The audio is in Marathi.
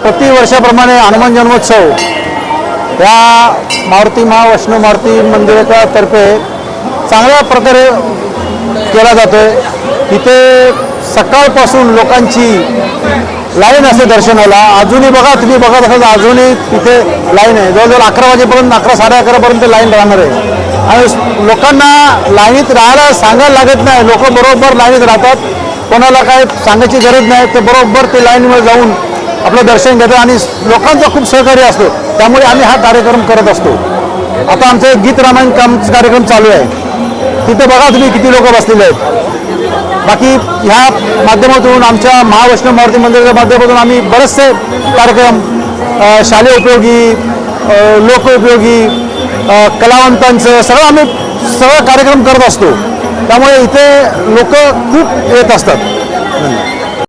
प्रतिवर्षाप्रमाणे हनुमान जन्मोत्सव या मारुती महावैष्णव मारुती मंदिरातर्फे चांगल्या प्रकारे केला जातोय। इथे सकाळपासून लोकांची लाईन असते दर्शनाला। अजूनही बघा, तुम्ही बघत असाल अजूनही तिथे लाईन आहे। जवळजवळ 11 वाजेपर्यंत, 11 साडे 11पर्यंत लाईन राहणार आहे आणि लोकांना लाईनीत राहायला सांगायला लागत नाही। लोक बरोबर लाईनीत राहतात, कोणाला काय सांगायची गरज नाही, ते बरोबर ते लाईनमध्ये जाऊन आपलं दर्शन घेतात आणि लोकांचा खूप सहकार्य असतो। त्यामुळे आम्ही हा कार्यक्रम करत असतो। आता आमचं गीत रामायण कार्यक्रम चालू आहे, तिथे बघा तुम्ही किती लोक बसलेले आहेत। बाकी ह्या माध्यमातून आमच्या महावैष्णव मारुती मंदिराच्या माध्यमातून आम्ही बरेचसे कार्यक्रम शालेय उपयोगी, लोकोपयोगी, कलावंतांचं सगळं कार्यक्रम करत असतो। त्यामुळे इथे लोक खूप येत असतात। धन्यवाद।